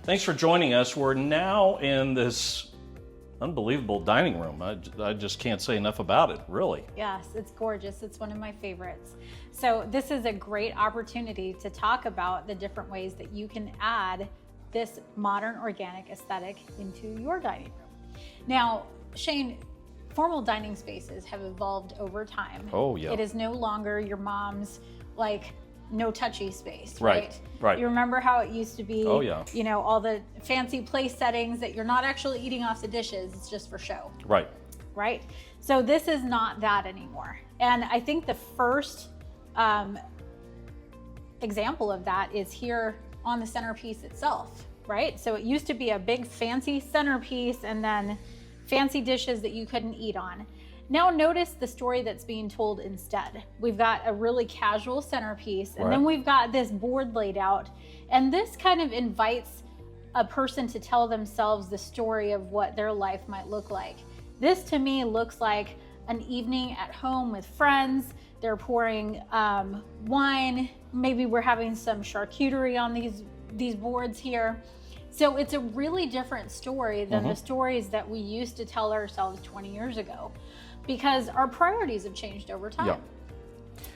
Thanks for joining us. We're now in this unbelievable dining room. I just can't say enough about it, really. Yes, it's gorgeous. It's one of my favorites. So this is a great opportunity to talk about the different ways that you can add this modern organic aesthetic into your dining room. Now, Shane, formal dining spaces have evolved over time. Oh, yeah. It is no longer your mom's no touchy space, Right. You remember how it used to be? Oh, yeah. You know, all the fancy place settings that you're not actually eating off the dishes, it's just for show. Right? So this is not that anymore. And I think the first example of that is here on the centerpiece itself, right? So it used to be a big fancy centerpiece and then fancy dishes that you couldn't eat on. Now notice the story that's being told instead. We've got a really casual centerpiece, and then we've got this board laid out, and this kind of invites a person to tell themselves the story of what their life might look like. This to me looks like an evening at home with friends. They're pouring wine. Maybe we're having some charcuterie on these boards here. So it's a really different story than the stories that we used to tell ourselves 20 years ago, because our priorities have changed over time. Yep.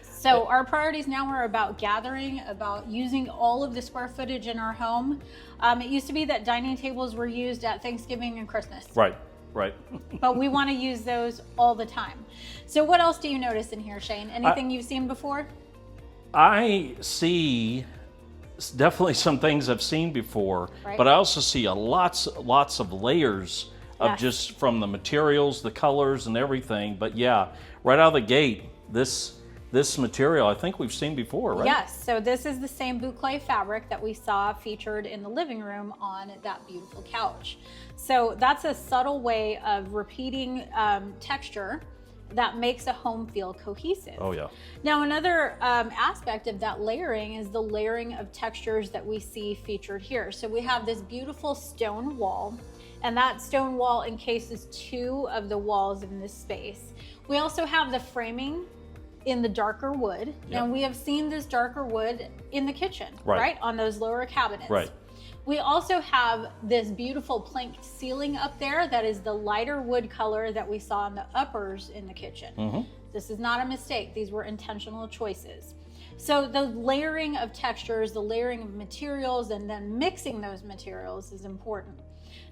So our priorities now are about gathering, about using all of the square footage in our home. It used to be that dining tables were used at Thanksgiving and Christmas. Right. But we want to use those all the time. So what else do you notice in here, Shane? Anything you've seen before? I see definitely some things I've seen before, but I also see lots of layers of just from the materials, the colors, and everything. But yeah, right out of the gate, this material I think we've seen before, right? Yes. So this is the same boucle fabric that we saw featured in the living room on that beautiful couch. So that's a subtle way of repeating texture that makes a home feel cohesive. Oh yeah. Now another aspect of that layering is the layering of textures that we see featured here. So we have this beautiful stone wall, and that stone wall encases two of the walls in this space. We also have the framing in the darker wood, and we have seen this darker wood in the kitchen, right? On those lower cabinets. Right. We also have this beautiful planked ceiling up there that is the lighter wood color that we saw in the uppers in the kitchen. This is not a mistake. These were intentional choices. So the layering of textures, the layering of materials, and then mixing those materials is important.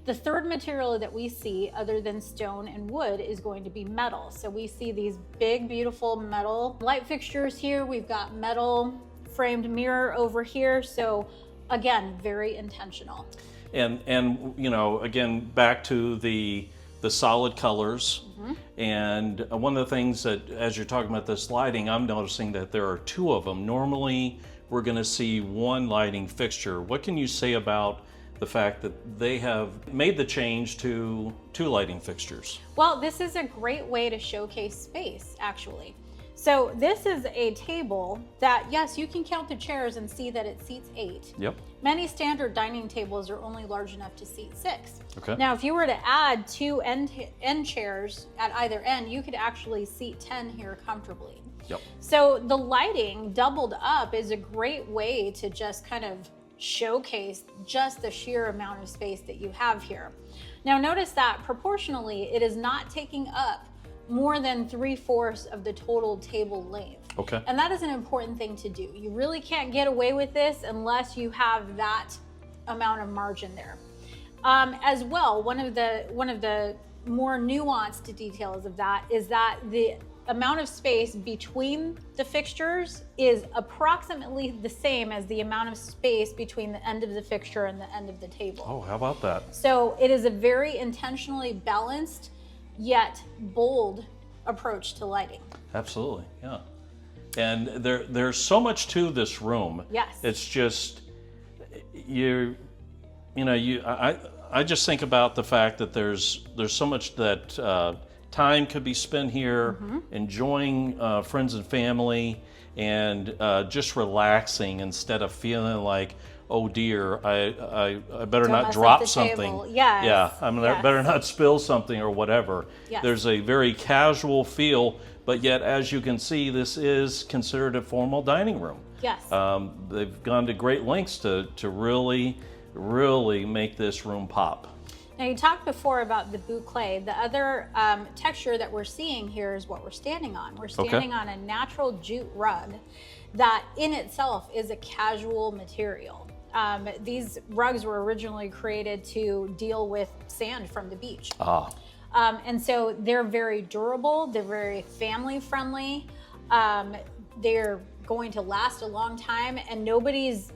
The third material that we see other than stone and wood is going to be metal. So we see these big, beautiful metal light fixtures here. We've got metal framed mirror over here. So again, very intentional. And you know, again, back to the solid colors. And one of the things that, as you're talking about this lighting, I'm noticing that there are two of them. Normally, we're going to see one lighting fixture. What can you say about the fact that they have made the change to two lighting fixtures? Well, this is a great way to showcase space, actually. So this is a table that, yes, you can count the chairs and see that it seats 8. Yep. Many standard dining tables are only large enough to seat 6. Okay. Now, if you were to add 2 end chairs at either end, you could actually seat 10 here comfortably. Yep. So the lighting doubled up is a great way to just kind of showcase just the sheer amount of space that you have here. Now, notice that proportionally, it is not taking up more than 3/4 of the total table length. Okay. And that is an important thing to do. You really can't get away with this unless you have that amount of margin there. As well, one of the more nuanced details of that is that the amount of space between the fixtures is approximately the same as the amount of space between the end of the fixture and the end of the table. Oh, how about that? So it is a very intentionally balanced yet bold approach to lighting. Absolutely, yeah. And there's so much to this room. Yes. It's just I just think about the fact that there's so much that time could be spent here, enjoying friends and family, and just relaxing instead of feeling like, oh dear, I better Don't not mess drop up the something. table. Yes. Yeah, I better not spill something or whatever. Yes. There's a very casual feel, but yet, as you can see, this is considered a formal dining room. Yes. They've gone to great lengths to really really make this room pop. Now, you talked before about the boucle. The other texture that we're seeing here is what we're standing on. We're standing on a natural jute rug that in itself is a casual material. These rugs were originally created to deal with sand from the beach. And so they're very durable, they're very family friendly, they're going to last a long time, and nobody's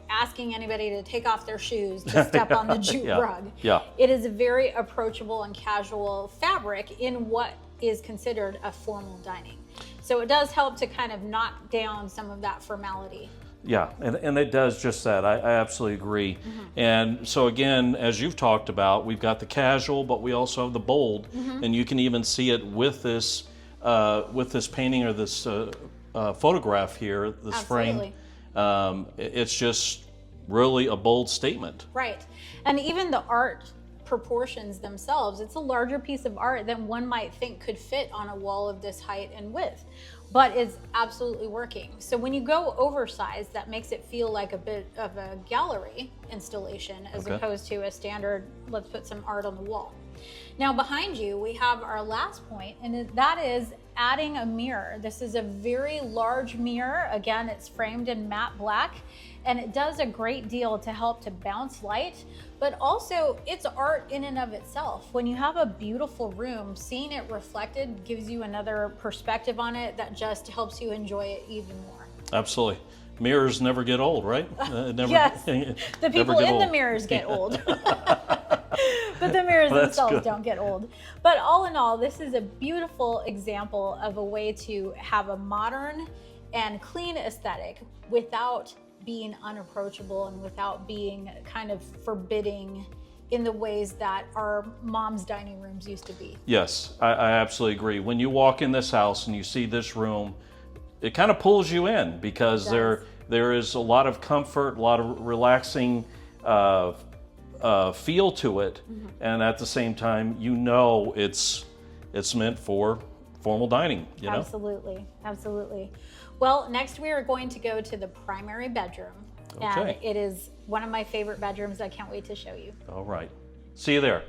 asking anybody to take off their shoes to step on the jute rug. It is a very approachable and casual fabric in what is considered a formal dining. So it does help to kind of knock down some of that formality. Yeah, and it does just that. I absolutely agree. And so again, as you've talked about, we've got the casual, but we also have the bold, and you can even see it with this painting or this photograph here, this frame. It's just really a bold statement. Right, and even the art proportions themselves, it's a larger piece of art than one might think could fit on a wall of this height and width, but it's absolutely working. So when you go oversized, that makes it feel like a bit of a gallery installation as opposed to a standard, let's put some art on the wall. Now behind you, we have our last point, and that is adding a mirror. This is a very large mirror. Again, it's framed in matte black, and it does a great deal to help to bounce light, but also it's art in and of itself. When you have a beautiful room, seeing it reflected gives you another perspective on it that just helps you enjoy it even more. Absolutely. Mirrors never get old, right? Yes, the people in the mirrors get old. But the mirrors themselves don't get old. But all in all, this is a beautiful example of a way to have a modern and clean aesthetic without being unapproachable and without being kind of forbidding in the ways that our mom's dining rooms used to be. Yes, I absolutely agree. When you walk in this house and you see this room, it kind of pulls you in because there is a lot of comfort, a lot of relaxing feel to it, and at the same time, it's meant for formal dining. Absolutely, absolutely. Well, next we are going to go to the primary bedroom, and it is one of my favorite bedrooms. I can't wait to show you. All right, see you there.